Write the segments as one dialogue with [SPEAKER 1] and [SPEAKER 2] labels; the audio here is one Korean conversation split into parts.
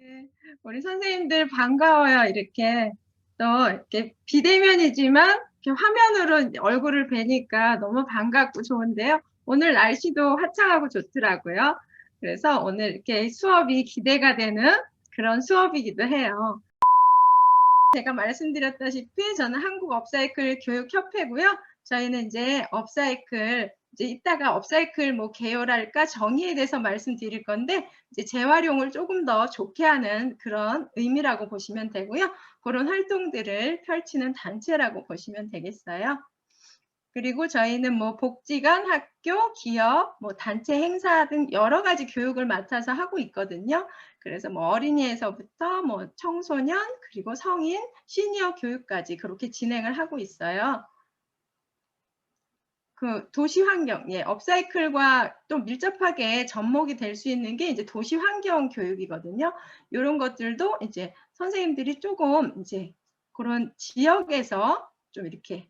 [SPEAKER 1] 네, 우리 선생님들 반가워요. 이렇게 또 이렇게 비대면이지만 이렇게 화면으로 얼굴을 뵈니까 너무 반갑고 좋은데요. 오늘 날씨도 화창하고 좋더라고요. 그래서 오늘 이렇게 수업이 기대가 되는 그런 수업이기도 해요. 제가 말씀드렸다시피 저는 한국업사이클 교육협회고요. 저희는 이제 업사이클, 이제 이따가 업사이클 뭐 개요랄까 정의에 대해서 말씀드릴 건데, 이제 재활용을 조금 더 좋게 하는 그런 의미라고 보시면 되고요. 그런 활동들을 펼치는 단체라고 보시면 되겠어요. 그리고 저희는 뭐 복지관, 학교, 기업, 뭐 단체 행사 등 여러 가지 교육을 맡아서 하고 있거든요. 그래서 뭐 어린이에서부터 뭐 청소년, 그리고 성인, 시니어 교육까지 그렇게 진행을 하고 있어요. 그 도시 환경, 예, 업사이클과 또 밀접하게 접목이 될 수 있는 게 이제 도시 환경 교육이거든요. 이런 것들도 이제 선생님들이 조금 이제 그런 지역에서 좀 이렇게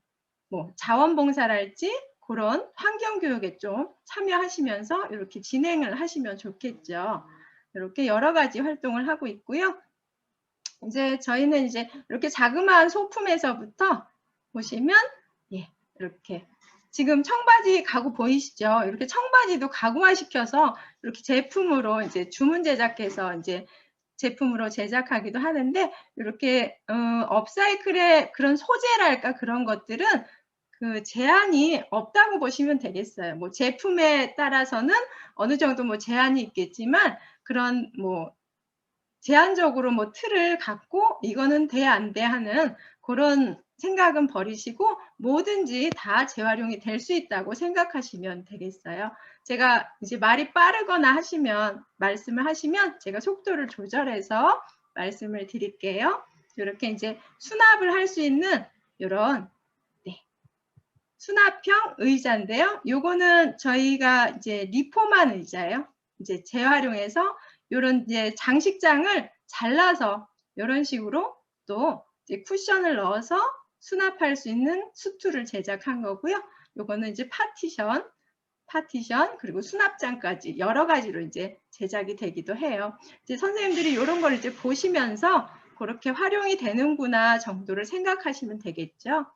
[SPEAKER 1] 뭐 자원봉사랄지 그런 환경교육에 좀 참여하시면서 이렇게 진행을 하시면 좋겠죠. 이렇게 여러 가지 활동을 하고 있고요. 이제 저희는 이제 이렇게 자그마한 소품에서부터 보시면 예, 이렇게 지금 청바지 가구 보이시죠? 이렇게 청바지도 가구화시켜서 이렇게 제품으로 이제 주문 제작해서 이제 제품으로 제작하기도 하는데 이렇게 업사이클의 그런 소재랄까 그런 것들은 그 제한이 없다고 보시면 되겠어요. 뭐 제품에 따라서는 어느 정도 뭐 제한이 있겠지만 그런 뭐 제한적으로 뭐 틀을 갖고 이거는 돼 안 돼 하는 그런 생각은 버리시고 뭐든지 다 재활용이 될 수 있다고 생각하시면 되겠어요. 제가 이제 말이 빠르거나 하시면 말씀을 하시면 제가 속도를 조절해서 말씀을 드릴게요. 이렇게 이제 수납을 할 수 있는 이런 수납형 의자인데요. 요거는 저희가 이제 리폼한 의자예요. 이제 재활용해서 요런 이제 장식장을 잘라서 이런 식으로 또 이제 쿠션을 넣어서 수납할 수 있는 수투를 제작한 거고요. 요거는 이제 파티션 그리고 수납장까지 여러 가지로 이제 제작이 되기도 해요. 이제 선생님들이 이런 걸 이제 보시면서 그렇게 활용이 되는구나 정도를 생각하시면 되겠죠.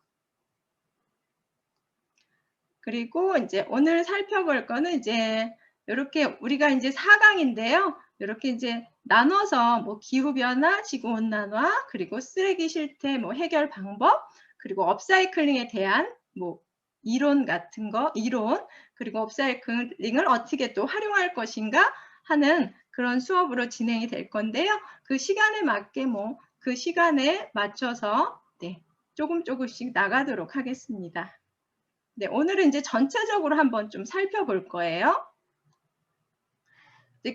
[SPEAKER 1] 그리고 이제 오늘 살펴볼 거는 이제 이렇게 우리가 이제 4강인데요. 이렇게 이제 나눠서 뭐 기후변화, 지구온난화, 그리고 쓰레기 실태 뭐 해결 방법, 그리고 업사이클링에 대한 뭐 이론 같은 거, 이론, 그리고 업사이클링을 어떻게 또 활용할 것인가 하는 그런 수업으로 진행이 될 건데요. 그 시간에 맞게 뭐 그 시간에 맞춰서 네, 조금씩 나가도록 하겠습니다. 네, 오늘은 이제 전체적으로 한번 좀 살펴볼 거예요.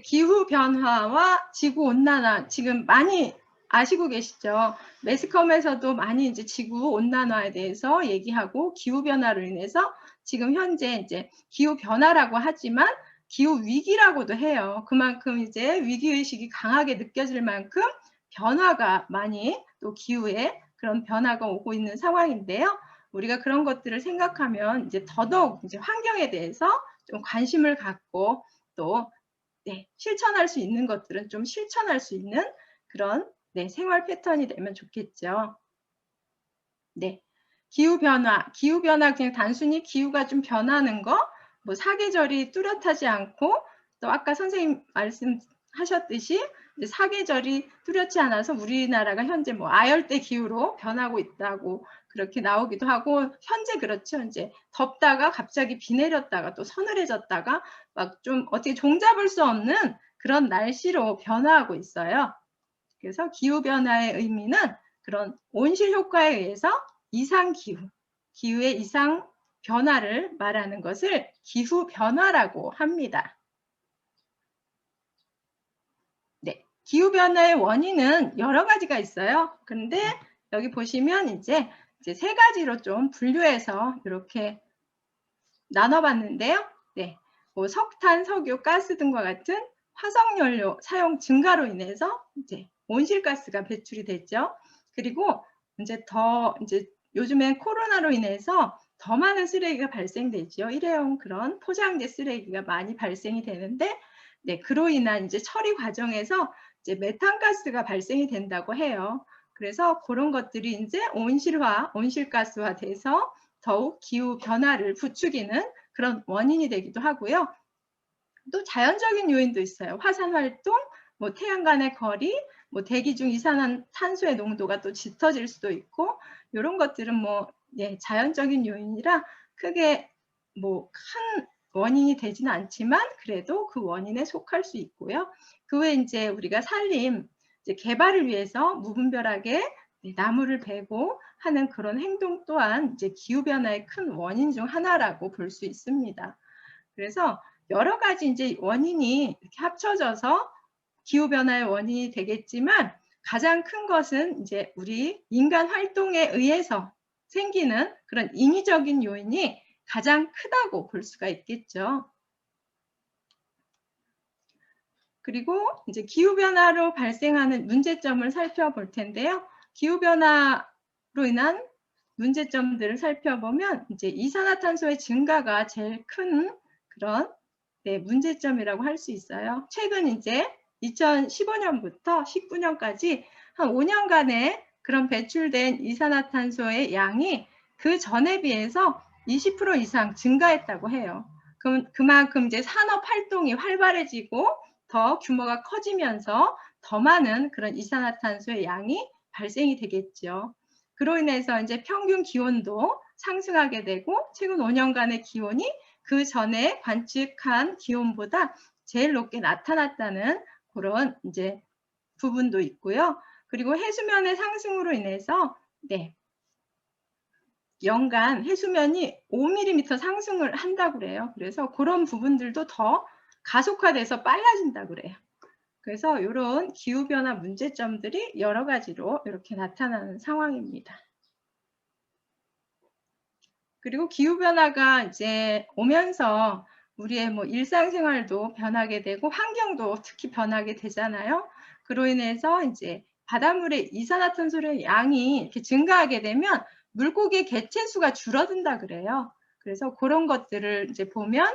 [SPEAKER 1] 기후 변화와 지구 온난화 지금 많이 아시고 계시죠? 매스컴에서도 많이 이제 지구 온난화에 대해서 얘기하고 기후 변화로 인해서 지금 현재 이제 기후 변화라고 하지만 기후 위기라고도 해요. 그만큼 이제 위기 의식이 강하게 느껴질 만큼 변화가 많이 또 기후에 그런 변화가 오고 있는 상황인데요. 우리가 그런 것들을 생각하면 이제 더더욱 이제 환경에 대해서 좀 관심을 갖고 또 네, 실천할 수 있는 것들은 좀 실천할 수 있는 그런 네, 생활 패턴이 되면 좋겠죠. 네, 기후변화 그냥 단순히 기후가 좀 변하는 거, 뭐 사계절이 뚜렷하지 않고 또 아까 선생님 말씀하셨듯이 사계절이 뚜렷지 않아서 우리나라가 현재 뭐 아열대 기후로 변하고 있다고 그렇게 나오기도 하고 현재 그렇죠. 이제 덥다가 갑자기 비 내렸다가 또 서늘해졌다가 막 좀 어떻게 종잡을 수 없는 그런 날씨로 변화하고 있어요. 그래서 기후변화의 의미는 그런 온실 효과에 의해서 이상기후, 기후의 이상 변화를 말하는 것을 기후변화라고 합니다. 네, 기후변화의 원인은 여러 가지가 있어요. 그런데 여기 보시면 이제 세 가지로 좀 분류해서 이렇게 나눠봤는데요. 네, 뭐 석탄, 석유, 가스 등과 같은 화석연료 사용 증가로 인해서 이제 온실가스가 배출이 됐죠. 그리고 이제 요즘엔 코로나로 인해서 더 많은 쓰레기가 발생되죠. 일회용 그런 포장재 쓰레기가 많이 발생이 되는데 네, 그로 인한 이제 처리 과정에서 이제 메탄가스가 발생이 된다고 해요. 그래서 그런 것들이 이제 온실가스화 돼서 더욱 기후 변화를 부추기는 그런 원인이 되기도 하고요. 또 자연적인 요인도 있어요. 화산 활동, 뭐 태양간의 거리, 뭐 대기 중 이산화탄소의 농도가 또 짙어질 수도 있고, 이런 것들은 뭐 자연적인 요인이라 크게 뭐 큰 원인이 되지는 않지만 그래도 그 원인에 속할 수 있고요. 그 외에 이제 우리가 산림 이제 개발을 위해서 무분별하게 나무를 베고 하는 그런 행동 또한 이제 기후 변화의 큰 원인 중 하나라고 볼 수 있습니다. 그래서 여러 가지 이제 원인이 이렇게 합쳐져서 기후 변화의 원인이 되겠지만 가장 큰 것은 이제 우리 인간 활동에 의해서 생기는 그런 인위적인 요인이 가장 크다고 볼 수가 있겠죠. 그리고 이제 기후 변화로 발생하는 문제점을 살펴볼 텐데요. 기후 변화로 인한 문제점들을 살펴보면 이제 이산화탄소의 증가가 제일 큰 그런 문제점이라고 할 수 있어요. 최근 이제 2015년부터 19년까지 한 5년간의 그런 배출된 이산화탄소의 양이 그 전에 비해서 20% 이상 증가했다고 해요. 그만큼 이제 산업 활동이 활발해지고 더 규모가 커지면서 더 많은 그런 이산화탄소의 양이 발생이 되겠죠. 그로 인해서 이제 평균 기온도 상승하게 되고 최근 5년간의 기온이 그 전에 관측한 기온보다 제일 높게 나타났다는 그런 이제 부분도 있고요. 그리고 해수면의 상승으로 인해서 연간 해수면이 5mm 상승을 한다고 그래요. 그래서 그런 부분들도 더 가속화돼서 빨라진다고 그래요. 그래서 이런 기후변화 문제점들이 여러 가지로 이렇게 나타나는 상황입니다. 그리고 기후변화가 이제 오면서 우리의 뭐 일상생활도 변하게 되고 환경도 특히 변하게 되잖아요. 그로 인해서 이제 바닷물의 이산화탄소의 양이 이렇게 증가하게 되면 물고기 개체수가 줄어든다 그래요. 그래서 그런 것들을 이제 보면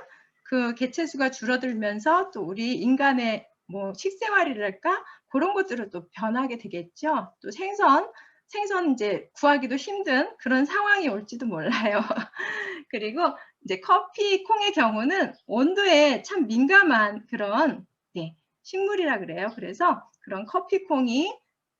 [SPEAKER 1] 그 개체수가 줄어들면서 또 우리 인간의 뭐 식생활이랄까 그런 것들은 또 변하게 되겠죠. 또 생선 이제 구하기도 힘든 그런 상황이 올지도 몰라요. 그리고 이제 커피 콩의 경우는 온도에 참 민감한 그런 식물이라 그래요. 그래서 그런 커피 콩이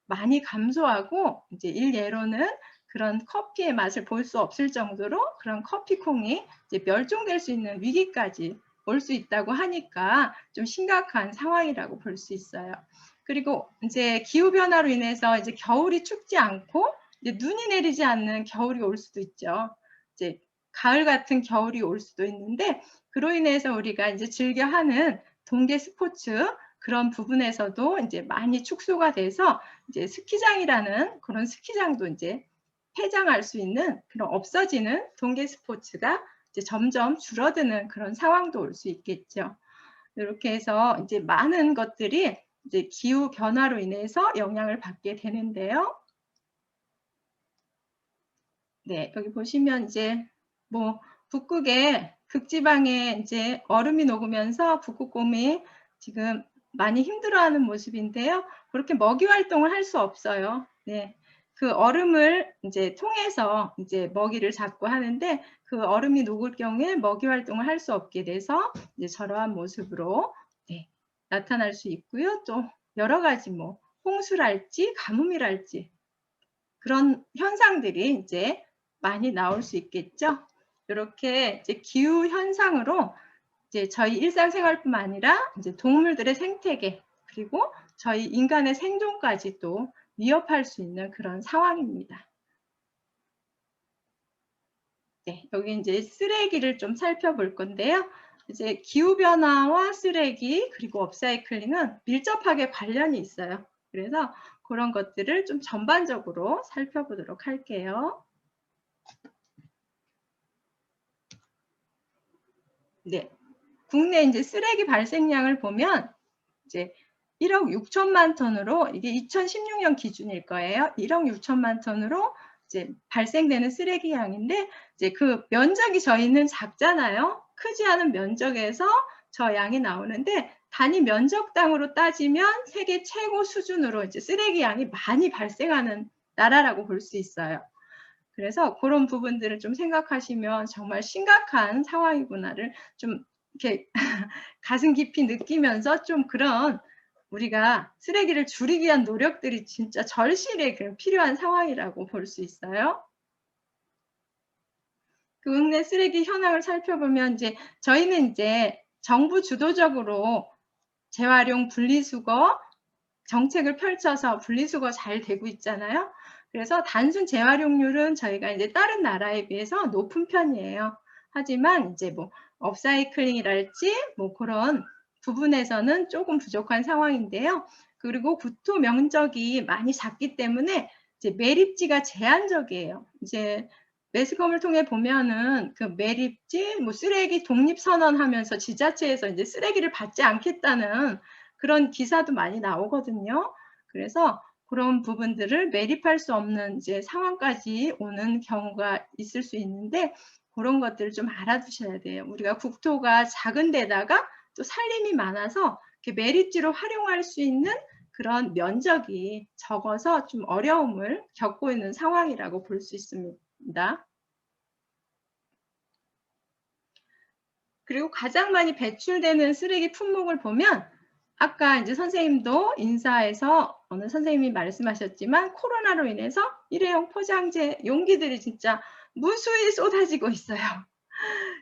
[SPEAKER 1] 많이 감소하고 이제 일례로는 그런 커피의 맛을 볼 수 없을 정도로 그런 커피 콩이 이제 멸종될 수 있는 위기까지 올 수 있다고 하니까 좀 심각한 상황이라고 볼 수 있어요. 그리고 이제 기후 변화로 인해서 이제 겨울이 춥지 않고 이제 눈이 내리지 않는 겨울이 올 수도 있죠. 이제 가을 같은 겨울이 올 수도 있는데 그로 인해서 우리가 이제 즐겨 하는 동계 스포츠 그런 부분에서도 이제 많이 축소가 돼서 이제 스키장이라는 그런 스키장도 이제 폐장할 수 있는 그런 없어지는 동계 스포츠가 이제 점점 줄어드는 그런 상황도 올 수 있겠죠. 이렇게 해서 이제 많은 것들이 이제 기후 변화로 인해서 영향을 받게 되는데요. 네, 여기 보시면 이제 뭐 북극에 극지방에 이제 얼음이 녹으면서 북극곰이 지금 많이 힘들어하는 모습인데요. 그렇게 먹이 활동을 할 수 없어요. 네. 그 얼음을 이제 통해서 이제 먹이를 잡고 하는데 그 얼음이 녹을 경우에 먹이 활동을 할 수 없게 돼서 이제 저러한 모습으로 나타날 수 있고요. 또 여러 가지 뭐 홍수랄지 가뭄이랄지 그런 현상들이 이제 많이 나올 수 있겠죠. 이렇게 이제 기후 현상으로 이제 저희 일상생활뿐만 아니라 이제 동물들의 생태계 그리고 저희 인간의 생존까지 또 위협할 수 있는 그런 상황입니다. 네, 여기 이제 쓰레기를 좀 살펴볼 건데요. 이제 기후 변화와 쓰레기 그리고 업사이클링은 밀접하게 관련이 있어요. 그래서 그런 것들을 좀 전반적으로 살펴보도록 할게요. 네, 국내 이제 쓰레기 발생량을 보면 이제 1억 6천만 톤으로 이게 2016년 기준일 거예요. 1억 6천만 톤으로 이제 발생되는 쓰레기 양인데 이제 그 면적이 저희는 작잖아요. 크지 않은 면적에서 저 양이 나오는데 단위 면적당으로 따지면 세계 최고 수준으로 이제 쓰레기 양이 많이 발생하는 나라라고 볼 수 있어요. 그래서 그런 부분들을 좀 생각하시면 정말 심각한 상황이구나를 좀 이렇게 가슴 깊이 느끼면서 좀 그런 우리가 쓰레기를 줄이기 위한 노력들이 진짜 절실히 필요한 상황이라고 볼 수 있어요. 그 국내 쓰레기 현황을 살펴보면 이제 저희는 이제 정부 주도적으로 재활용 분리수거 정책을 펼쳐서 분리수거 잘 되고 있잖아요. 그래서 단순 재활용률은 저희가 이제 다른 나라에 비해서 높은 편이에요. 하지만 이제 뭐 업사이클링이랄지 뭐 그런 부분에서는 조금 부족한 상황인데요. 그리고 구토 면적이 많이 작기 때문에 이제 매립지가 제한적이에요. 이제 매스컴을 통해 보면은 그 매립지, 뭐 쓰레기 독립 선언하면서 지자체에서 이제 쓰레기를 받지 않겠다는 그런 기사도 많이 나오거든요. 그래서 그런 부분들을 매립할 수 없는 이제 상황까지 오는 경우가 있을 수 있는데 그런 것들을 좀 알아두셔야 돼요. 우리가 국토가 작은 데다가 또 산림이 많아서 이렇게 매립지로 활용할 수 있는 그런 면적이 적어서 좀 어려움을 겪고 있는 상황이라고 볼 수 있습니다. 그리고 가장 많이 배출되는 쓰레기 품목을 보면 아까 이제 선생님도 인사에서 어느 선생님이 말씀하셨지만 코로나로 인해서 일회용 포장재 용기들이 진짜 무수히 쏟아지고 있어요.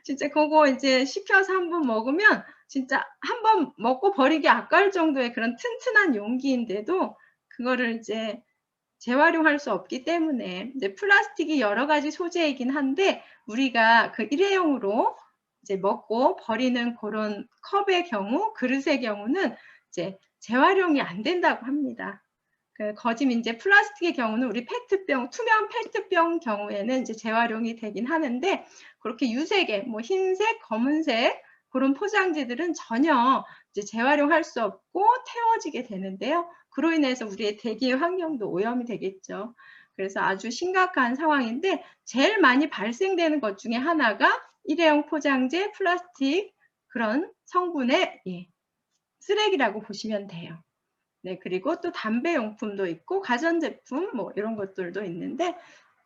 [SPEAKER 1] 진짜 그거 이제 시켜서 한번 먹으면 진짜 한번 먹고 버리기 아까울 정도의 그런 튼튼한 용기인데도 그거를 이제 재활용할 수 없기 때문에 이제 플라스틱이 여러 가지 소재이긴 한데 우리가 그 일회용으로 이제 먹고 버리는 그런 컵의 경우, 그릇의 경우는 이제 재활용이 안 된다고 합니다. 그 거짐 이제 플라스틱의 경우는 우리 페트병, 투명 페트병 경우에는 이제 재활용이 되긴 하는데 그렇게 유색의 뭐 흰색, 검은색 그런 포장지들은 전혀 이제 재활용할 수 없고 태워지게 되는데요. 그로 인해서 우리의 대기 환경도 오염이 되겠죠. 그래서 아주 심각한 상황인데 제일 많이 발생되는 것 중에 하나가 일회용 포장재, 플라스틱 그런 성분의 쓰레기라고 보시면 돼요. 네, 그리고 또 담배용품도 있고 가전제품 뭐 이런 것들도 있는데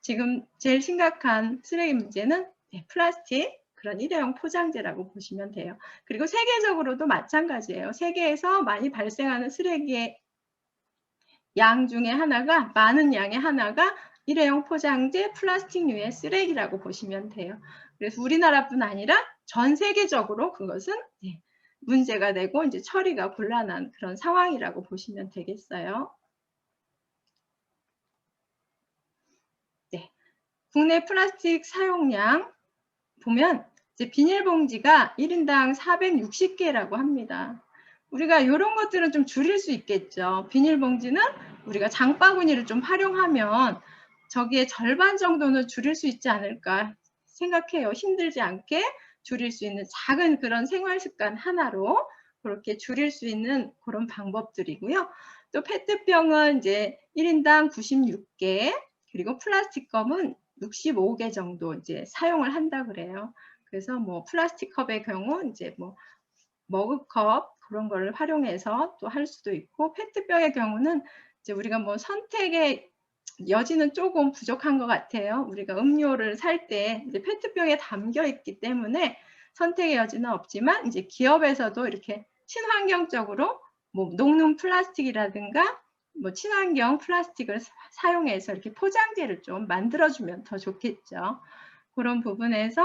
[SPEAKER 1] 지금 제일 심각한 쓰레기 문제는 플라스틱 그런 일회용 포장재라고 보시면 돼요. 그리고 세계적으로도 마찬가지예요. 세계에서 많이 발생하는 쓰레기의 양 중에 하나가 많은 양의 하나가 일회용 포장재 플라스틱류의 쓰레기라고 보시면 돼요. 그래서 우리나라뿐 아니라 전 세계적으로 그것은 문제가 되고 이제 처리가 곤란한 그런 상황이라고 보시면 되겠어요. 네, 국내 플라스틱 사용량 보면 이제 비닐봉지가 1인당 460개라고 합니다. 우리가 이런 것들은 좀 줄일 수 있겠죠. 비닐봉지는 우리가 장바구니를 좀 활용하면 저기에 절반 정도는 줄일 수 있지 않을까 생각해요. 힘들지 않게 줄일 수 있는 작은 그런 생활 습관 하나로 그렇게 줄일 수 있는 그런 방법들이고요. 또 페트병은 이제 1인당 96개, 그리고 플라스틱 컵은 65개 정도 이제 사용을 한다 그래요. 그래서 뭐 플라스틱 컵의 경우 이제 뭐 머그컵 그런 걸 활용해서 또 할 수도 있고 페트병의 경우는 이제 우리가 뭐 선택의 여지는 조금 부족한 것 같아요. 우리가 음료를 살 때 이제 페트병에 담겨 있기 때문에 선택의 여지는 없지만 이제 기업에서도 이렇게 친환경적으로 뭐 녹는 플라스틱이라든가 뭐 친환경 플라스틱을 사용해서 이렇게 포장재를 좀 만들어주면 더 좋겠죠. 그런 부분에서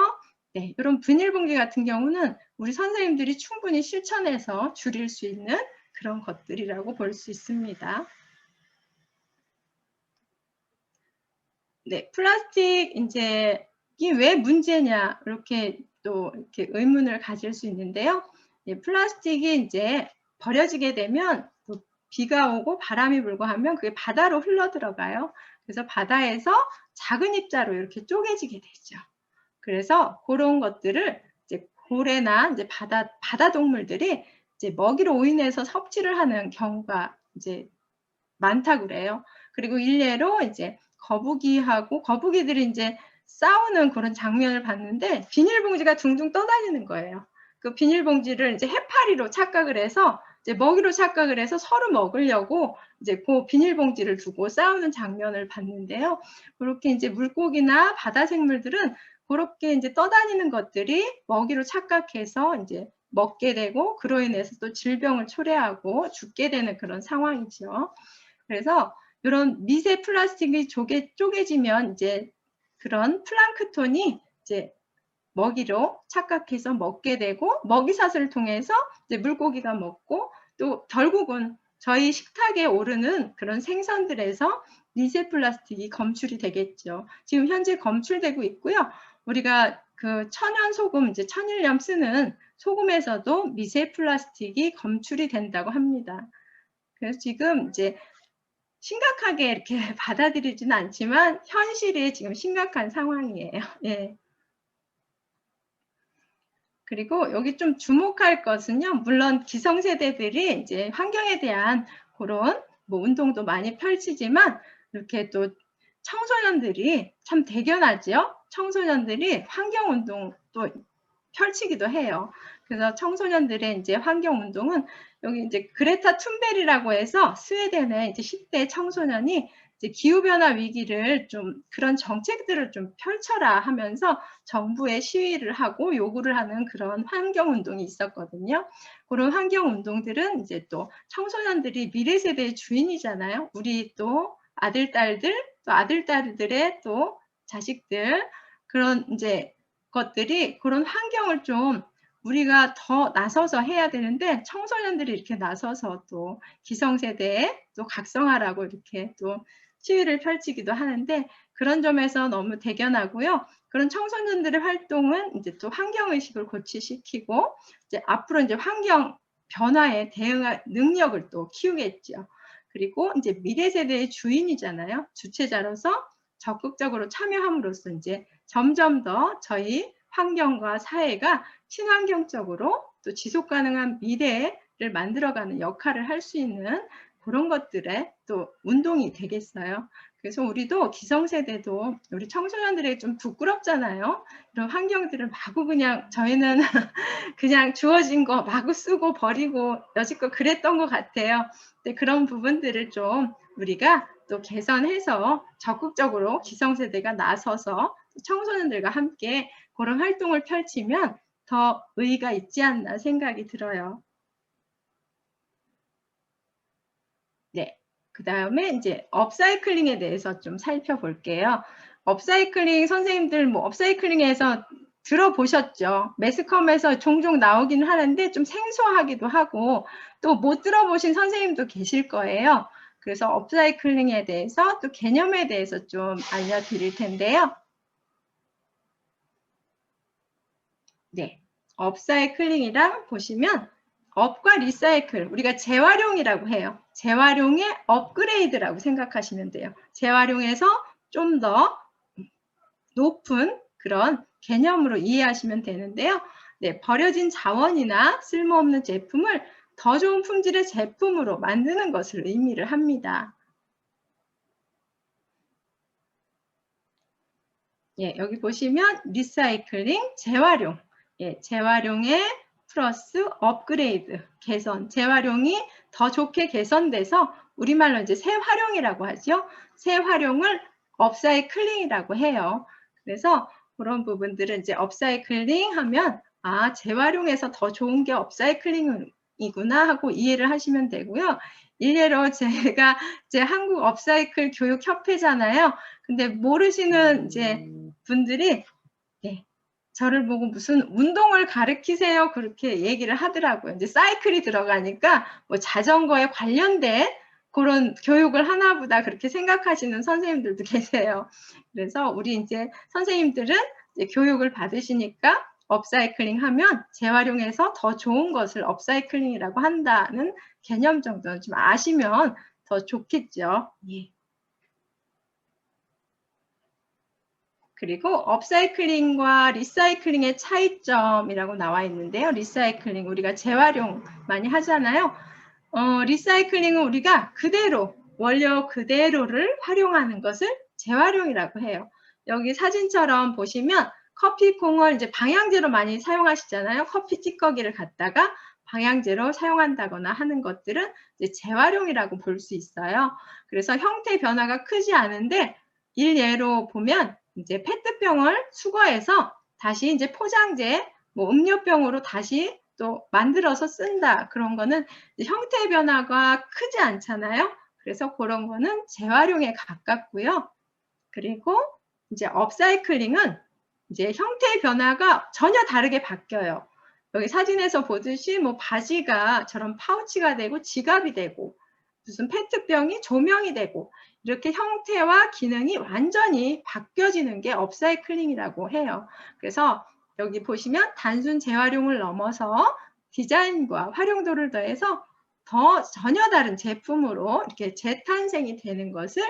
[SPEAKER 1] 이런 비닐봉지 같은 경우는 우리 선생님들이 충분히 실천해서 줄일 수 있는 그런 것들이라고 볼 수 있습니다. 네, 플라스틱 이제 이 왜 문제냐 이렇게 또 이렇게 의문을 가질 수 있는데요. 플라스틱이 이제 버려지게 되면 비가 오고 바람이 불고 하면 그게 바다로 흘러 들어가요. 그래서 바다에서 작은 입자로 이렇게 쪼개지게 되죠. 그래서 그런 것들을 이제 고래나 이제 바다 동물들이 이제 먹이로 오인해서 섭취를 하는 경우가 이제 많다고 그래요. 그리고 일례로 이제 거북이들이 이제 싸우는 그런 장면을 봤는데 비닐봉지가 둥둥 떠다니는 거예요. 그 비닐봉지를 이제 해파리로 착각을 해서 이제 먹이로 착각을 해서 서로 먹으려고 이제 그 비닐봉지를 두고 싸우는 장면을 봤는데요. 그렇게 이제 물고기나 바다 생물들은 그렇게 이제 떠다니는 것들이 먹이로 착각해서 이제 먹게 되고 그로 인해서 또 질병을 초래하고 죽게 되는 그런 상황이죠. 그래서 이런 미세 플라스틱이 쪼개지면 이제 그런 플랑크톤이 이제 먹이로 착각해서 먹게 되고 먹이사슬을 통해서 이제 물고기가 먹고 또 결국은 저희 식탁에 오르는 그런 생선들에서 미세 플라스틱이 검출이 되겠죠. 지금 현재 검출되고 있고요. 우리가 그 천연 소금, 이제 천일염 쓰는 소금에서도 미세 플라스틱이 검출이 된다고 합니다. 그래서 지금 이제 심각하게 이렇게 받아들이지는 않지만 현실이 지금 심각한 상황이에요. 예. 그리고 여기 좀 주목할 것은요. 물론 기성세대들이 이제 환경에 대한 그런 뭐 운동도 많이 펼치지만 이렇게 또 청소년들이 참 대견하죠. 청소년들이 환경운동도 펼치기도 해요. 그래서 청소년들의 이제 환경운동은 여기 이제 그레타 툰베리라고 해서 스웨덴의 이제 10대 청소년이 이제 기후변화 위기를 좀 그런 정책들을 좀 펼쳐라 하면서 정부에 시위를 하고 요구를 하는 그런 환경운동이 있었거든요. 그런 환경운동들은 이제 또 청소년들이 미래 세대의 주인이잖아요. 우리 또 아들, 딸들, 또 아들, 딸들의 또 자식들, 그런 이제 것들이 그런 환경을 좀 우리가 더 나서서 해야 되는데 청소년들이 이렇게 나서서 또 기성세대에 또 각성하라고 이렇게 또 시위를 펼치기도 하는데 그런 점에서 너무 대견하고요. 그런 청소년들의 활동은 이제 또 환경의식을 고취시키고 이제 앞으로 이제 환경 변화에 대응할 능력을 또 키우겠죠. 그리고 이제 미래 세대의 주인이잖아요. 주체자로서 적극적으로 참여함으로써 이제 점점 더 저희 환경과 사회가 친환경적으로 또 지속 가능한 미래를 만들어가는 역할을 할 수 있는 그런 것들에 또 운동이 되겠어요. 그래서 우리도 기성세대도 우리 청소년들에게 좀 부끄럽잖아요. 이런 환경들을 마구 그냥 저희는 그냥 주어진 거 마구 쓰고 버리고 여지껏 그랬던 것 같아요. 근데 그런 부분들을 좀 우리가 또 개선해서 적극적으로 기성세대가 나서서 청소년들과 함께 그런 활동을 펼치면 더 의의가 있지 않나 생각이 들어요. 네. 그 다음에 이제 업사이클링에 대해서 좀 살펴볼게요. 업사이클링 선생님들 뭐 업사이클링에서 들어보셨죠? 매스컴에서 종종 나오긴 하는데 좀 생소하기도 하고 또 못 들어보신 선생님도 계실 거예요. 그래서 업사이클링에 대해서 또 개념에 대해서 좀 알려드릴 텐데요. 네. 업사이클링이랑 보시면 업과 리사이클, 우리가 재활용이라고 해요. 재활용의 업그레이드라고 생각하시면 돼요. 재활용해서 좀 더 높은 그런 개념으로 이해하시면 되는데요. 네, 버려진 자원이나 쓸모없는 제품을 더 좋은 품질의 제품으로 만드는 것을 의미를 합니다. 예, 여기 보시면 리사이클링, 재활용, 예, 재활용의 플러스 업그레이드, 개선, 재활용이 더 좋게 개선돼서 우리말로 이제 재활용이라고 하죠. 재활용을 업사이클링이라고 해요. 그래서 그런 부분들은 이제 업사이클링 하면 아, 재활용해서 더 좋은 게 업사이클링이구나 하고 이해를 하시면 되고요. 일례로 제가 이제 한국 업사이클 교육 협회잖아요. 근데 모르시는 이제 분들이 네, 저를 보고 무슨 운동을 가르치세요 그렇게 얘기를 하더라고요. 이제 사이클이 들어가니까 뭐 자전거에 관련된 그런 교육을 하나 보다 그렇게 생각하시는 선생님들도 계세요. 그래서 우리 이제 선생님들은 이제 교육을 받으시니까 업사이클링 하면 재활용해서 더 좋은 것을 업사이클링이라고 한다는 개념 정도는 좀 아시면 더 좋겠죠. 예. 그리고 업사이클링과 리사이클링의 차이점이라고 나와 있는데요. 리사이클링 우리가 재활용 많이 하잖아요. 리사이클링은 우리가 그대로 원료 그대로를 활용하는 것을 재활용이라고 해요. 여기 사진처럼 보시면 커피콩을 이제 방향제로 많이 사용하시잖아요. 커피 찌꺼기를 갖다가 방향제로 사용한다거나 하는 것들은 이제 재활용이라고 볼 수 있어요. 그래서 형태 변화가 크지 않은데 일예로 보면 이제 페트병을 수거해서 다시 이제 포장재, 뭐 음료병으로 다시 또 만들어서 쓴다. 그런 거는 형태 변화가 크지 않잖아요. 그래서 그런 거는 재활용에 가깝고요. 그리고 이제 업사이클링은 이제 형태의 변화가 전혀 다르게 바뀌어요. 여기 사진에서 보듯이 뭐 바지가 저런 파우치가 되고 지갑이 되고 무슨 페트병이 조명이 되고 이렇게 형태와 기능이 완전히 바뀌어지는 게 업사이클링이라고 해요. 그래서 여기 보시면 단순 재활용을 넘어서 디자인과 활용도를 더해서 더 전혀 다른 제품으로 이렇게 재탄생이 되는 것을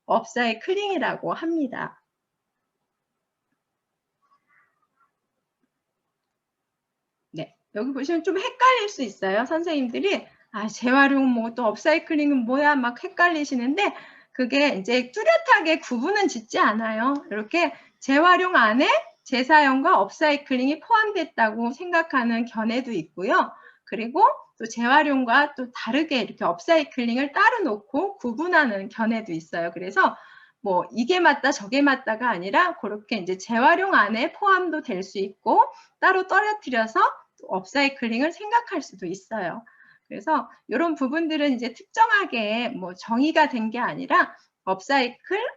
[SPEAKER 1] 업사이클링이라고 합니다. 네, 여기 보시면 좀 헷갈릴 수 있어요. 선생님들이 재활용 뭐 또 업사이클링은 뭐야 막 헷갈리시는데 그게 이제 뚜렷하게 구분은 짓지 않아요. 이렇게 재활용 안에 재사용과 업사이클링이 포함됐다고 생각하는 견해도 있고요. 그리고 또 재활용과 또 다르게 이렇게 업사이클링을 따로 놓고 구분하는 견해도 있어요. 그래서 뭐 이게 맞다 저게 맞다가 아니라 그렇게 이제 재활용 안에 포함도 될 수 있고 따로 떨어뜨려서 업사이클링을 생각할 수도 있어요. 그래서 이런 부분들은 이제 특정하게 뭐 정의가 된 게 아니라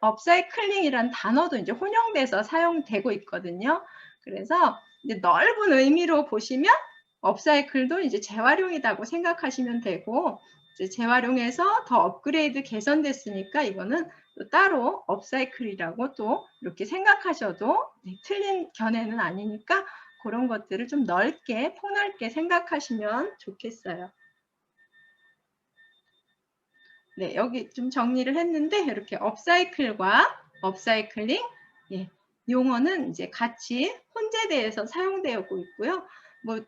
[SPEAKER 1] 업사이클링이란 단어도 이제 혼용돼서 사용되고 있거든요. 그래서 이제 넓은 의미로 보시면 업사이클도 이제 재활용이라고 생각하시면 되고 이제 재활용해서 더 업그레이드 개선됐으니까 이거는 또 따로 업사이클이라고 또 이렇게 생각하셔도 틀린 견해는 아니니까 그런 것들을 좀 넓게 폭넓게 생각하시면 좋겠어요. 네, 여기 좀 정리를 했는데 이렇게 업사이클과 업사이클링 용어는 이제 같이 혼재돼서 사용되고 있고요. 뭐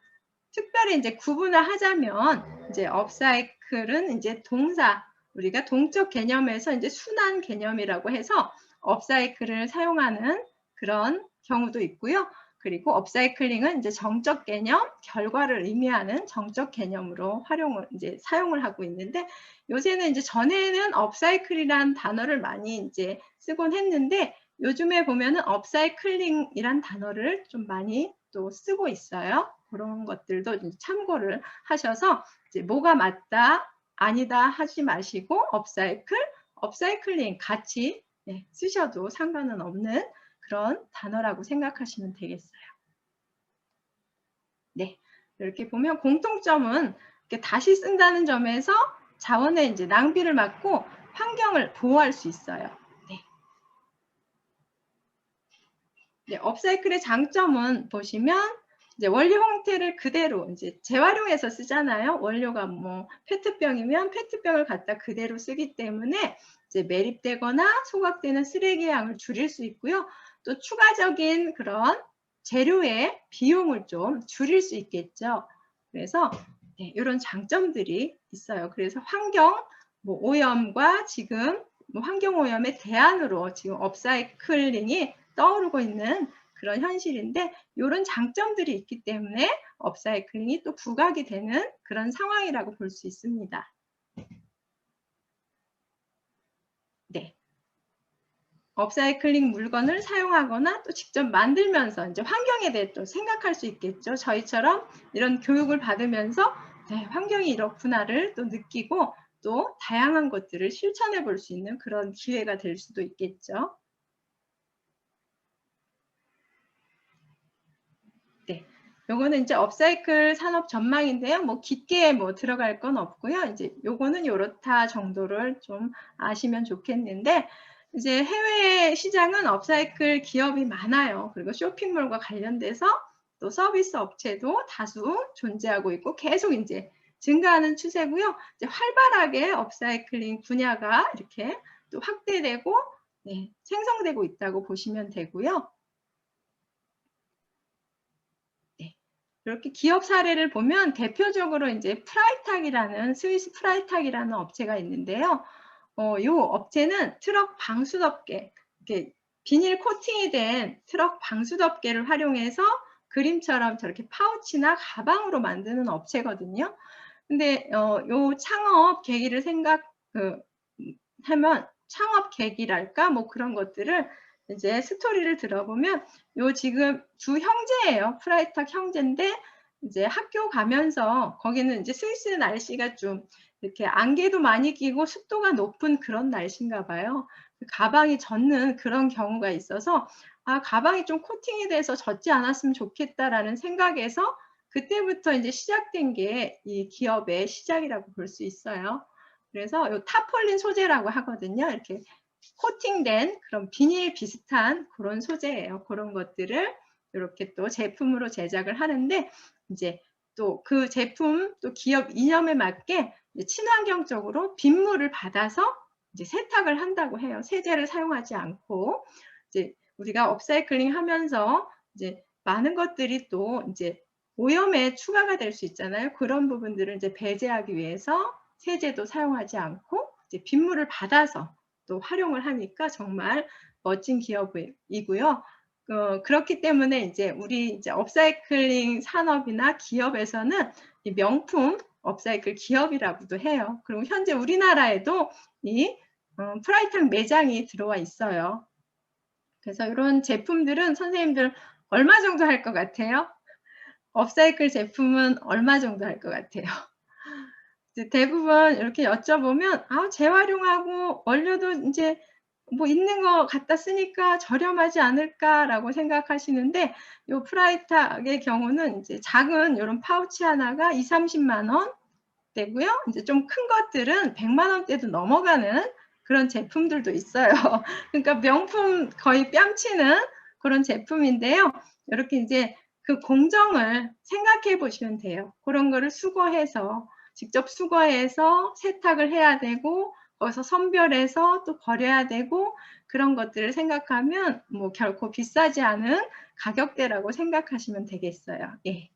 [SPEAKER 1] 특별히 이제 구분을 하자면 이제 업사이클은 이제 동사 우리가 동적 개념에서 이제 순환 개념이라고 해서 업사이클을 사용하는 그런 경우도 있고요. 그리고 업사이클링은 이제 정적 개념, 결과를 의미하는 정적 개념으로 이제 사용을 하고 있는데 요새는 이제 전에는 업사이클이란 단어를 많이 이제 쓰곤 했는데 요즘에 보면은 업사이클링이란 단어를 좀 많이 또 쓰고 있어요. 그런 것들도 참고를 하셔서 이제 뭐가 맞다, 아니다 하지 마시고 업사이클링 같이 쓰셔도 상관은 없는 그런 단어라고 생각하시면 되겠어요. 네, 이렇게 보면 공통점은 이렇게 다시 쓴다는 점에서 자원의 이제 낭비를 막고 환경을 보호할 수 있어요. 네, 업사이클의 장점은 보시면 이제 원료 형태를 그대로 이제 재활용해서 쓰잖아요. 원료가 뭐 페트병이면 페트병을 갖다 그대로 쓰기 때문에 이제 매립되거나 소각되는 쓰레기 양을 줄일 수 있고요. 또 추가적인 그런 재료의 비용을 좀 줄일 수 있겠죠. 그래서 이런 장점들이 있어요. 그래서 환경 뭐 오염과 지금 뭐 환경 오염의 대안으로 지금 업사이클링이 떠오르고 있는 그런 현실인데 이런 장점들이 있기 때문에 업사이클링이 또 부각이 되는 그런 상황이라고 볼 수 있습니다. 네. 업사이클링 물건을 사용하거나 또 직접 만들면서 이제 환경에 대해 또 생각할 수 있겠죠. 저희처럼 이런 교육을 받으면서 환경이 이렇구나를 또 느끼고 또 다양한 것들을 실천해 볼 수 있는 그런 기회가 될 수도 있겠죠. 네. 요거는 이제 업사이클 산업 전망인데요. 뭐 깊게 뭐 들어갈 건 없고요. 이제 요거는 요렇다 정도를 좀 아시면 좋겠는데 이제 해외 시장은 업사이클 기업이 많아요. 그리고 쇼핑몰과 관련돼서 또 서비스 업체도 다수 존재하고 있고 계속 이제 증가하는 추세고요. 이제 활발하게 업사이클링 분야가 이렇게 또 확대되고 생성되고 있다고 보시면 되고요. 이렇게 기업 사례를 보면 대표적으로 이제 프라이탁이라는 스위스 프라이탁이라는 업체가 있는데요. 이 업체는 트럭 방수덮개 이렇게 비닐 코팅이 된 트럭 방수덮개를 활용해서 그림처럼 저렇게 파우치나 가방으로 만드는 업체거든요. 근데 요 창업 계기를 하면 창업 계기랄까 뭐 그런 것들을 이제 스토리를 들어보면 요 지금 두 형제예요. 프라이탁 형제인데 이제 학교 가면서 거기는 이제 스위스 날씨가 좀 이렇게 안개도 많이 끼고 습도가 높은 그런 날씨인가 봐요. 가방이 젖는 그런 경우가 있어서 아, 가방이 좀 코팅이 돼서 젖지 않았으면 좋겠다라는 생각에서 그때부터 이제 시작된 게 이 기업의 시작이라고 볼 수 있어요. 그래서 요 타폴린 소재라고 하거든요. 이렇게 코팅된 그런 비닐 비슷한 그런 소재예요. 그런 것들을 이렇게 또 제품으로 제작을 하는데 이제 또 그 제품 또 기업 이념에 맞게 친환경적으로 빗물을 받아서 이제 세탁을 한다고 해요. 세제를 사용하지 않고 이제 우리가 업사이클링 하면서 이제 많은 것들이 또 이제 오염에 추가가 될 수 있잖아요. 그런 부분들을 이제 배제하기 위해서 세제도 사용하지 않고 이제 빗물을 받아서 또 활용을 하니까 정말 멋진 기업이고요. 그렇기 때문에 이제 우리 이제 업사이클링 산업이나 기업에서는 이 명품 업사이클 기업이라고도 해요. 그리고 현재 우리나라에도 이 프라이탁 매장이 들어와 있어요. 그래서 이런 제품들은 선생님들 얼마 정도 할 것 같아요? 업사이클 제품은 얼마 정도 할 것 같아요? 대부분 이렇게 여쭤보면 아, 재활용하고 원료도 이제 뭐 있는 거 갖다 쓰니까 저렴하지 않을까라고 생각하시는데 요 프라이탁의 경우는 이제 작은 이런 파우치 하나가 2, 30만 원 되고요. 이제 좀 큰 것들은 100만 원대도 넘어가는 그런 제품들도 있어요. 그러니까 명품 거의 뺨치는 그런 제품인데요. 이렇게 이제 그 공정을 생각해 보시면 돼요. 그런 거를 수거해서 직접 수거해서 세탁을 해야 되고 거기서 선별해서 또 버려야 되고 그런 것들을 생각하면 뭐 결코 비싸지 않은 가격대라고 생각하시면 되겠어요. 예.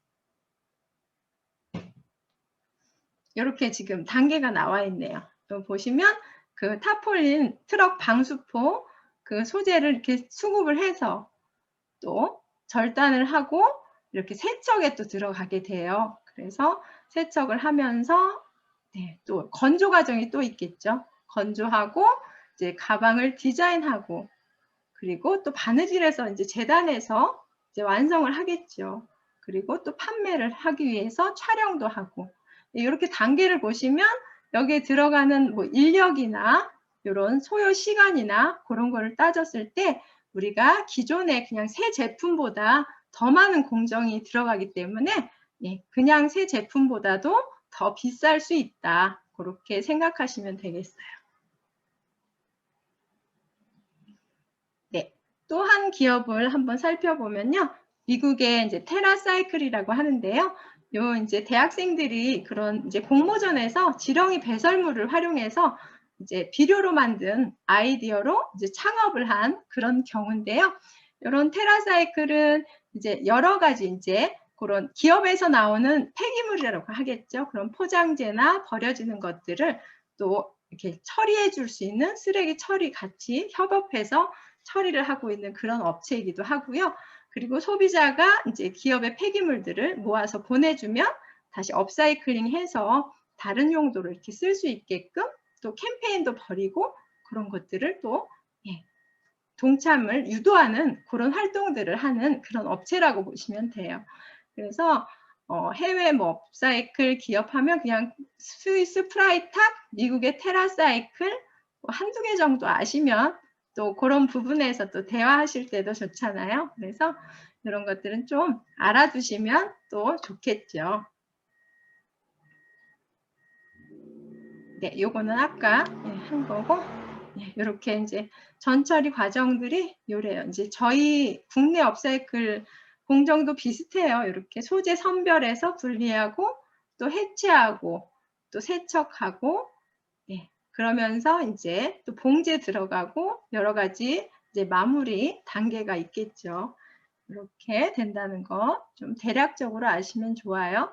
[SPEAKER 1] 이렇게 지금 단계가 나와 있네요. 또 보시면 그 타폴린 트럭 방수포 그 소재를 이렇게 수급을 해서 또 절단을 하고 이렇게 세척에 또 들어가게 돼요. 그래서 세척을 하면서 네, 또 건조 과정이 또 있겠죠. 건조하고 이제 가방을 디자인하고 그리고 또 바느질해서 이제 재단해서 이제 완성을 하겠죠. 그리고 또 판매를 하기 위해서 촬영도 하고 이렇게 단계를 보시면 여기에 들어가는 뭐 인력이나 이런 소요 시간이나 그런 거를 따졌을 때 우리가 기존의 그냥 새 제품보다 더 많은 공정이 들어가기 때문에 그냥 새 제품보다도 더 비쌀 수 있다. 그렇게 생각하시면 되겠어요. 네. 또 한 기업을 한번 살펴보면요. 미국의 이제 테라사이클이라고 하는데요. 요 이제 대학생들이 그런 이제 공모전에서 지렁이 배설물을 활용해서 이제 비료로 만든 아이디어로 이제 창업을 한 그런 경우인데요. 이런 테라사이클은 이제 여러 가지 이제 그런 기업에서 나오는 폐기물이라고 하겠죠. 그런 포장재나 버려지는 것들을 또 이렇게 처리해 줄 수 있는 쓰레기 처리 같이 협업해서 처리를 하고 있는 그런 업체이기도 하고요. 그리고 소비자가 이제 기업의 폐기물들을 모아서 보내주면 다시 업사이클링해서 다른 용도로 이렇게 쓸 수 있게끔 또 캠페인도 벌이고 그런 것들을 또 동참을 유도하는 그런 활동들을 하는 그런 업체라고 보시면 돼요. 그래서 해외 뭐 업사이클 기업하면 그냥 스위스 프라이탁, 미국의 테라사이클 한두 개 정도 아시면 또 그런 부분에서 또 대화하실 때도 좋잖아요. 그래서 이런 것들은 좀 알아두시면 또 좋겠죠. 네, 요거는 아까 한 거고 이렇게 이제 전처리 과정들이 요래요. 이제 저희 국내 업사이클 공정도 비슷해요. 이렇게 소재 선별해서 분리하고 또 해체하고 또 세척하고 그러면서 이제 또 봉제 들어가고 여러 가지 이제 마무리 단계가 있겠죠. 이렇게 된다는 거 좀 대략적으로 아시면 좋아요.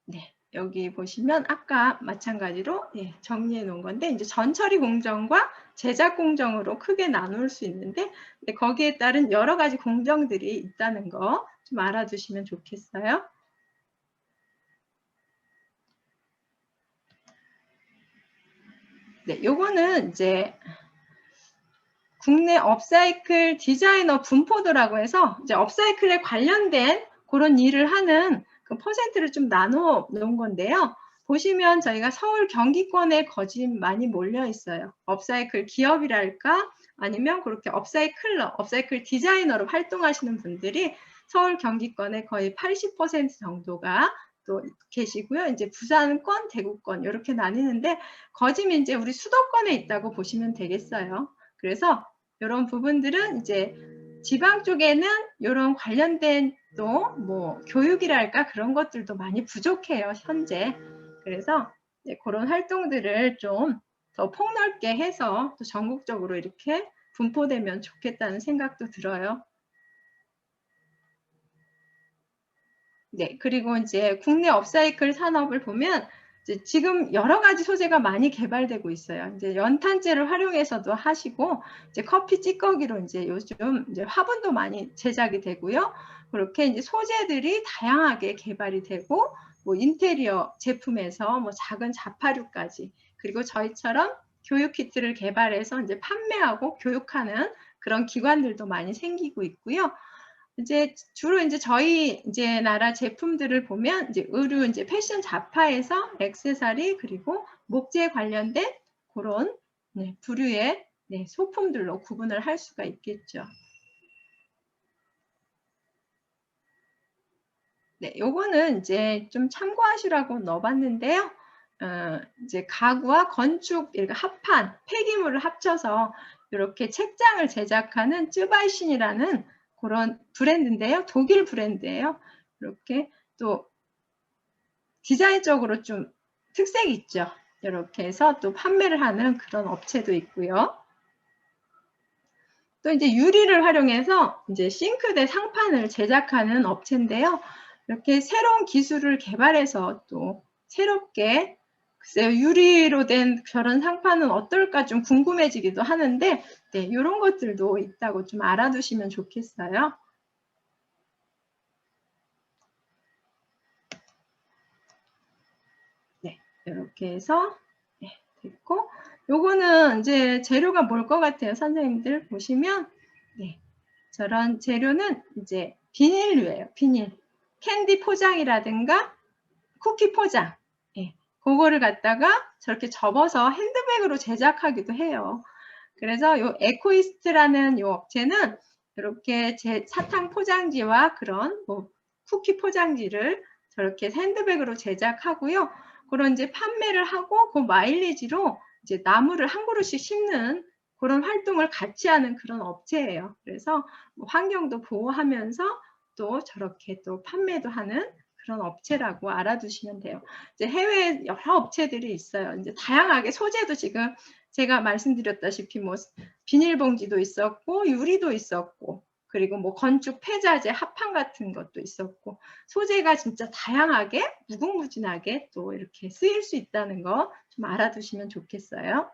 [SPEAKER 1] 네. 여기 보시면 아까 마찬가지로 예, 정리해 놓은 건데 이제 전처리 공정과 제작 공정으로 크게 나눌 수 있는데 거기에 따른 여러 가지 공정들이 있다는 거 좀 알아두시면 좋겠어요. 네, 요거는 이제 국내 업사이클 디자이너 분포도라고 해서 이제 업사이클에 관련된 그런 일을 하는 그 퍼센트를 좀 나눠 놓은 건데요. 보시면 저희가 서울 경기권에 거진 많이 몰려 있어요. 업사이클 기업이랄까 아니면 그렇게 업사이클러, 업사이클 디자이너로 활동하시는 분들이 서울 경기권에 거의 80% 정도가 또 계시고요. 이제 부산권, 대구권 이렇게 나뉘는데 거짐이 이제 우리 수도권에 있다고 보시면 되겠어요. 그래서 이런 부분들은 이제 지방 쪽에는 이런 관련된 또 뭐 교육이랄까 그런 것들도 많이 부족해요, 현재. 그래서 그런 활동들을 좀 더 폭넓게 해서 또 전국적으로 이렇게 분포되면 좋겠다는 생각도 들어요. 네, 그리고 이제 국내 업사이클 산업을 보면 이제 지금 여러 가지 소재가 많이 개발되고 있어요. 이제 연탄재를 활용해서도 하시고, 이제 커피 찌꺼기로 이제 요즘 이제 화분도 많이 제작이 되고요. 그렇게 이제 소재들이 다양하게 개발이 되고, 뭐 인테리어 제품에서 뭐 작은 자파류까지, 그리고 저희처럼 교육 키트를 개발해서 이제 판매하고 교육하는 그런 기관들도 많이 생기고 있고요. 이제 주로 이제 저희 이제 나라 제품들을 보면 이제 의류, 이제 패션 잡화에서 액세서리 그리고 목재 관련된 그런 부류의 소품들로 구분을 할 수가 있겠죠. 네, 요거는 이제 좀 참고하시라고 넣어봤는데요. 이제 가구와 건축, 이렇게 합판, 폐기물을 합쳐서 이렇게 책장을 제작하는 쯔바이신이라는 그런 브랜드인데요. 독일 브랜드예요. 이렇게 또 디자인적으로 좀 특색이 있죠. 이렇게 해서 또 판매를 하는 그런 업체도 있고요. 또 이제 유리를 활용해서 이제 싱크대 상판을 제작하는 업체인데요. 이렇게 새로운 기술을 개발해서 또 새롭게 글쎄요, 유리로 된 저런 상판은 어떨까 좀 궁금해지기도 하는데 네, 이런 것들도 있다고 좀 알아두시면 좋겠어요. 네, 이렇게 해서 네, 됐고 요거는 이제 재료가 뭘 것 같아요. 선생님들 보시면 네, 저런 재료는 이제 비닐류예요. 비닐. 캔디 포장이라든가 쿠키 포장. 예, 그거를 갖다가 저렇게 접어서 핸드백으로 제작하기도 해요. 그래서 요 에코이스트라는 요 업체는 이렇게 사탕 포장지와 그런 뭐 쿠키 포장지를 저렇게 핸드백으로 제작하고요. 그런 이제 판매를 하고 그 마일리지로 이제 나무를 한 그루씩 심는 그런 활동을 같이 하는 그런 업체예요. 그래서 뭐 환경도 보호하면서 또 저렇게 또 판매도 하는 그런 업체라고 알아두시면 돼요. 이제 해외에 여러 업체들이 있어요. 이제 다양하게 소재도 지금 제가 말씀드렸다시피 뭐 비닐봉지도 있었고 유리도 있었고 그리고 뭐 건축 폐자재 합판 같은 것도 있었고 소재가 진짜 다양하게 무궁무진하게 또 이렇게 쓰일 수 있다는 거 좀 알아두시면 좋겠어요.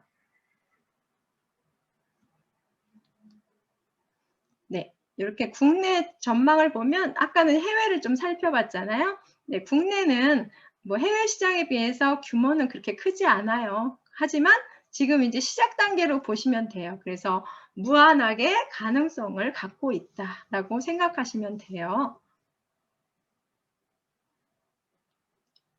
[SPEAKER 1] 네, 이렇게 국내 전망을 보면 아까는 해외를 좀 살펴봤잖아요. 네, 국내는 뭐 해외 시장에 비해서 규모는 그렇게 크지 않아요. 하지만 지금 이제 시작 단계로 보시면 돼요. 그래서 무한하게 가능성을 갖고 있다라고 생각하시면 돼요.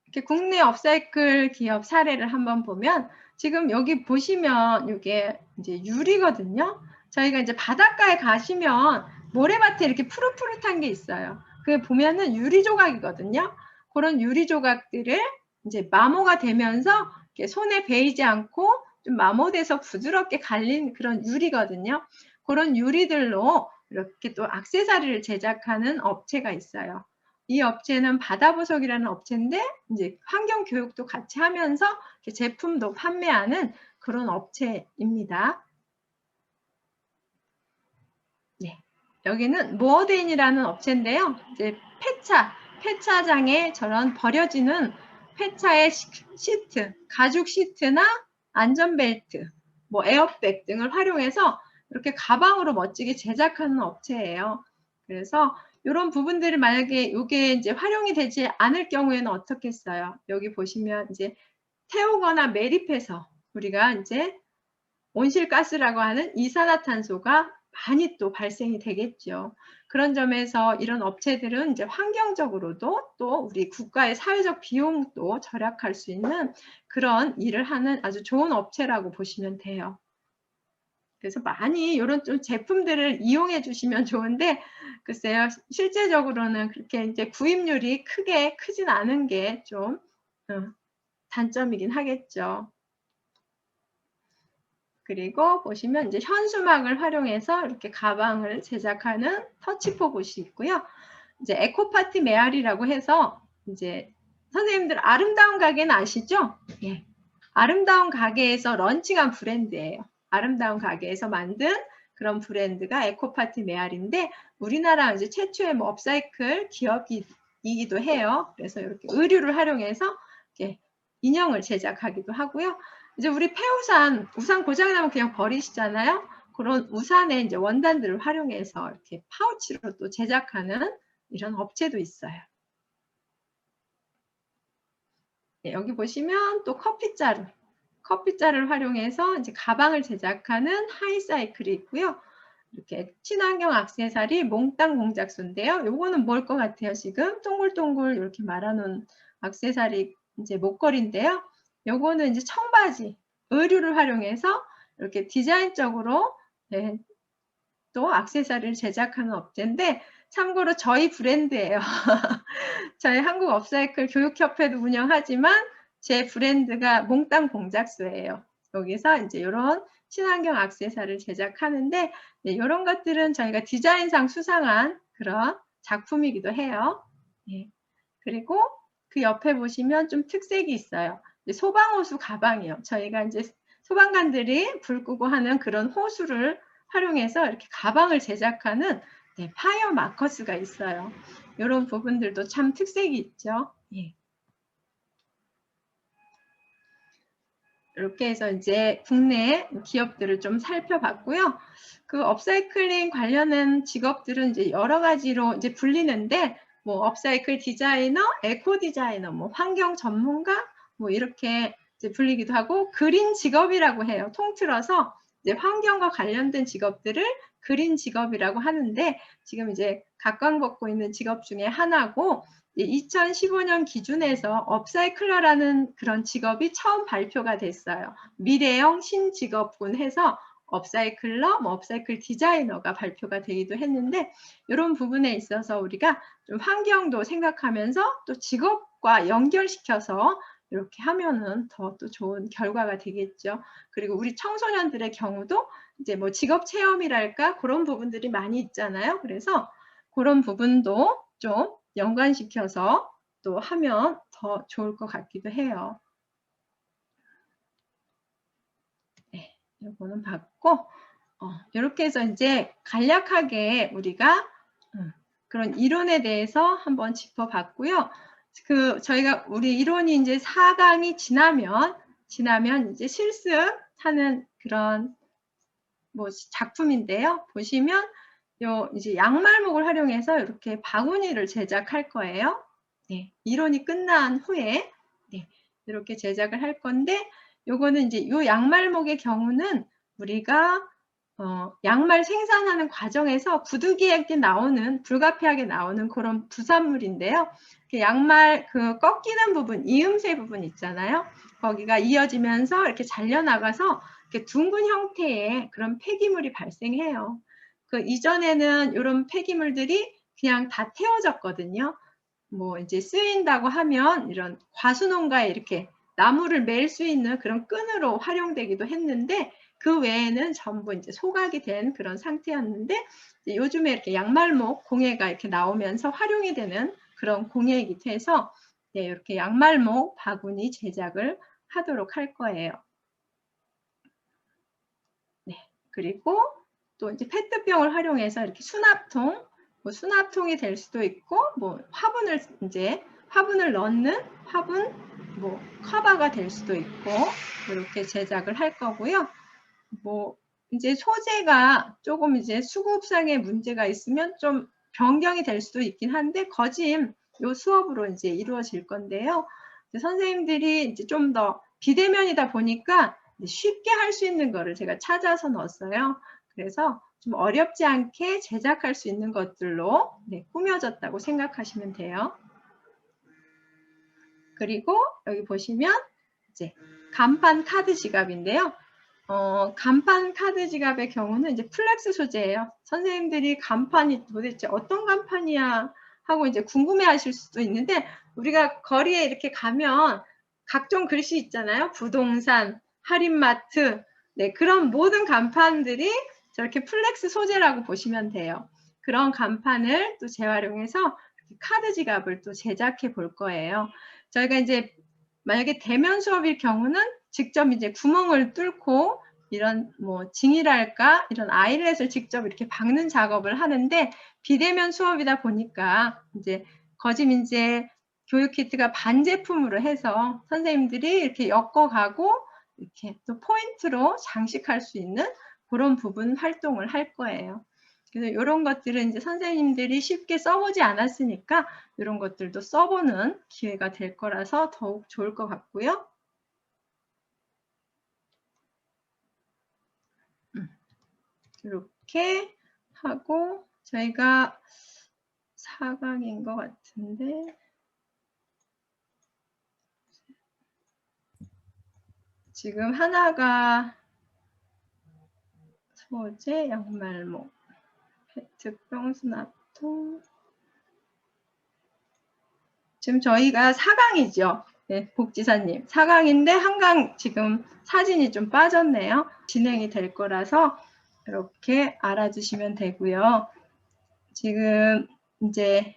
[SPEAKER 1] 이렇게 국내 업사이클 기업 사례를 한번 보면 지금 여기 보시면 이게 이제 유리거든요. 저희가 이제 바닷가에 가시면 모래밭에 이렇게 푸릇푸릇한 게 있어요. 그게 보면은 유리 조각이거든요. 그런 유리 조각들을 이제 마모가 되면서 이렇게 손에 베이지 않고 좀 마모돼서 부드럽게 갈린 그런 유리거든요. 그런 유리들로 이렇게 또 액세서리를 제작하는 업체가 있어요. 이 업체는 바다보석이라는 업체인데 이제 환경 교육도 같이 하면서 제품도 판매하는 그런 업체입니다. 네, 여기는 모어데인이라는 업체인데요. 이제 폐차장에 저런 버려지는 폐차의 시트, 가죽 시트나 안전벨트, 뭐 에어백 등을 활용해서 이렇게 가방으로 멋지게 제작하는 업체예요. 그래서 이런 부분들을 만약에 이게 이제 활용이 되지 않을 경우에는 어떻겠어요? 여기 보시면 이제 태우거나 매립해서 우리가 이제 온실가스라고 하는 이산화탄소가 많이 또 발생이 되겠죠. 그런 점에서 이런 업체들은 이제 환경적으로도 또 우리 국가의 사회적 비용도 절약할 수 있는 그런 일을 하는 아주 좋은 업체라고 보시면 돼요. 그래서 많이 이런 좀 제품들을 이용해 주시면 좋은데, 글쎄요, 실제적으로는 그렇게 이제 구입률이 크진 않은 게 좀 단점이긴 하겠죠. 그리고 보시면 이제 현수막을 활용해서 이렇게 가방을 제작하는 터치포봇이 있고요. 이제 에코파티 메아리라고 해서 이제 선생님들 아름다운 가게는 아시죠? 예. 아름다운 가게에서 런칭한 브랜드예요. 아름다운 가게에서 만든 그런 브랜드가 에코파티 메아리인데 우리나라 이제 최초의 뭐 업사이클 기업이기도 해요. 그래서 이렇게 의류를 활용해서 이렇게 인형을 제작하기도 하고요. 이제 우리 폐우산, 우산 고장이 나면 그냥 버리시잖아요. 그런 우산의 이제 원단들을 활용해서 이렇게 파우치로 또 제작하는 이런 업체도 있어요. 네, 여기 보시면 또 커피자루를 활용해서 이제 가방을 제작하는 하이사이클이 있고요. 이렇게 친환경 액세서리 몽땅 공작소인데요. 요거는 뭘 것 같아요? 지금 동글동글 이렇게 말아놓은 액세서리 이제 목걸이인데요. 요거는 이제 청바지, 의류를 활용해서 이렇게 디자인적으로 네, 또 액세서리를 제작하는 업체인데 참고로 저희 브랜드예요. 저희 한국 업사이클 교육협회도 운영하지만 제 브랜드가 몽땅 공작소예요. 여기서 이제 이런 친환경 액세서리를 제작하는데 네, 이런 것들은 저희가 디자인상 수상한 그런 작품이기도 해요. 네. 그리고 그 옆에 보시면 좀 특색이 있어요. 소방호수 가방이요. 저희가 이제 소방관들이 불 끄고 하는 그런 호수를 활용해서 이렇게 가방을 제작하는 네, 파이어 마커스가 있어요. 이런 부분들도 참 특색이 있죠. 예. 이렇게 해서 이제 국내 기업들을 좀 살펴봤고요. 그 업사이클링 관련한 직업들은 이제 여러 가지로 이제 불리는데, 뭐 업사이클 디자이너, 에코 디자이너, 뭐 환경 전문가, 뭐 이렇게 이제 불리기도 하고, 그린 직업이라고 해요. 통틀어서 이제 환경과 관련된 직업들을 그린 직업이라고 하는데, 지금 이제 각광받고 있는 직업 중에 하나고, 2015년 기준에서 업사이클러라는 그런 직업이 처음 발표가 됐어요. 미래형 신직업군 해서 업사이클러, 뭐 업사이클 디자이너가 발표가 되기도 했는데 이런 부분에 있어서 우리가 좀 환경도 생각하면서 또 직업과 연결시켜서 이렇게 하면은 더 또 좋은 결과가 되겠죠. 그리고 우리 청소년들의 경우도 이제 뭐 직업 체험이랄까 그런 부분들이 많이 있잖아요. 그래서 그런 부분도 좀 연관시켜서 또 하면 더 좋을 것 같기도 해요. 네, 이거는 봤고, 이렇게 해서 이제 간략하게 우리가 그런 이론에 대해서 한번 짚어봤고요. 저희가 우리 이론이 이제 4강이 지나면 이제 실습하는 그런 뭐 작품인데요. 보시면 요 이제 양말목을 활용해서 이렇게 바구니를 제작할 거예요. 네, 이론이 끝난 후에 네, 이렇게 제작을 할 건데 요거는 이제 요 양말목의 경우는 우리가 양말 생산하는 과정에서 부득이하게 불가피하게 나오는 그런 부산물인데요. 양말 그 꺾이는 부분, 이음새 부분 있잖아요. 거기가 이어지면서 이렇게 잘려나가서 이렇게 둥근 형태의 그런 폐기물이 발생해요. 그 이전에는 이런 폐기물들이 그냥 다 태워졌거든요. 뭐 이제 쓰인다고 하면 이런 과수농가에 이렇게 나무를 맬 수 있는 그런 끈으로 활용되기도 했는데 그 외에는 전부 이제 소각이 된 그런 상태였는데 요즘에 이렇게 양말목 공예가 이렇게 나오면서 활용이 되는 그런 공예이기도 해서 네, 이렇게 양말목 바구니 제작을 하도록 할 거예요. 네, 그리고 또 이제 페트병을 활용해서 이렇게 수납통, 뭐 수납통이 될 수도 있고, 뭐 화분을 넣는 화분 뭐 커버가 될 수도 있고 이렇게 제작을 할 거고요. 뭐 이제 소재가 조금 이제 수급상의 문제가 있으면 좀 변경이 될 수도 있긴 한데 거진 요 수업으로 이제 이루어질 건데요. 선생님들이 이제 좀 더 비대면이다 보니까 쉽게 할 수 있는 거를 제가 찾아서 넣었어요. 그래서 좀 어렵지 않게 제작할 수 있는 것들로 꾸며졌다고 생각하시면 돼요. 그리고 여기 보시면 이제 간판 카드 지갑인데요. 간판 카드 지갑의 경우는 이제 플렉스 소재예요. 선생님들이 간판이 도대체 어떤 간판이야 하고 이제 궁금해 하실 수도 있는데 우리가 거리에 이렇게 가면 각종 글씨 있잖아요. 부동산, 할인마트, 그런 모든 간판들이 저렇게 플렉스 소재라고 보시면 돼요. 그런 간판을 또 재활용해서 카드 지갑을 또 제작해 볼 거예요. 저희가 이제 만약에 대면 수업일 경우는 직접 이제 구멍을 뚫고 이런 뭐 징이랄까 이런 아이렛을 직접 이렇게 박는 작업을 하는데 비대면 수업이다 보니까 이제 거짐 이제 교육 키트가 반제품으로 해서 선생님들이 이렇게 엮어가고 이렇게 또 포인트로 장식할 수 있는 그런 부분 활동을 할 거예요. 그래서 이런 것들은 이제 선생님들이 쉽게 써보지 않았으니까 이런 것들도 써보는 기회가 될 거라서 더욱 좋을 것 같고요. 이렇게 하고 저희가 4강인 것 같은데 지금 하나가 소재, 양말목, 페트병, 수납통 지금 저희가 4강이죠. 네, 복지사님 4강인데 한강 지금 사진이 좀 빠졌네요. 진행이 될 거라서 이렇게 알아주시면 되고요. 지금 이제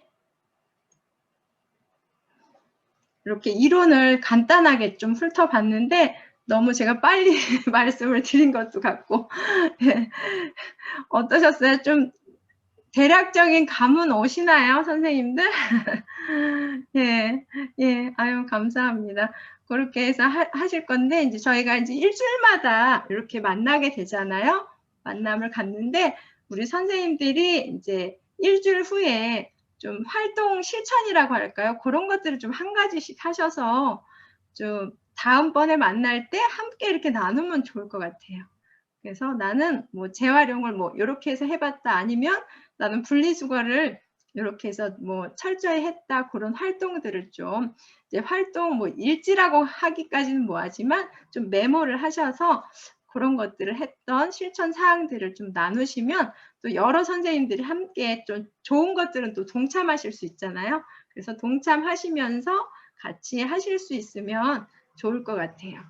[SPEAKER 1] 이렇게 이론을 간단하게 좀 훑어봤는데 너무 제가 빨리 말씀을 드린 것도 같고 네. 어떠셨어요? 좀 대략적인 감은 오시나요, 선생님들? 예, 예, 아유, 감사합니다. 그렇게 해서 하실 건데, 이제 저희가 이제 일주일마다 이렇게 만나게 되잖아요. 만남을 갖는데, 우리 선생님들이 이제 일주일 후에 좀 활동 실천이라고 할까요? 그런 것들을 좀 한 가지씩 하셔서 좀 다음번에 만날 때 함께 이렇게 나누면 좋을 것 같아요. 그래서 나는 뭐 재활용을 뭐 이렇게 해서 해봤다 아니면 나는 분리수거를 이렇게 해서 뭐 철저히 했다 그런 활동들을 좀 이제 활동 뭐 일지라고 하기까지는 뭐하지만 좀 메모를 하셔서 그런 것들을 했던 실천 사항들을 좀 나누시면 또 여러 선생님들이 함께 좀 좋은 것들은 또 동참하실 수 있잖아요. 그래서 동참하시면서 같이 하실 수 있으면 좋을 것 같아요.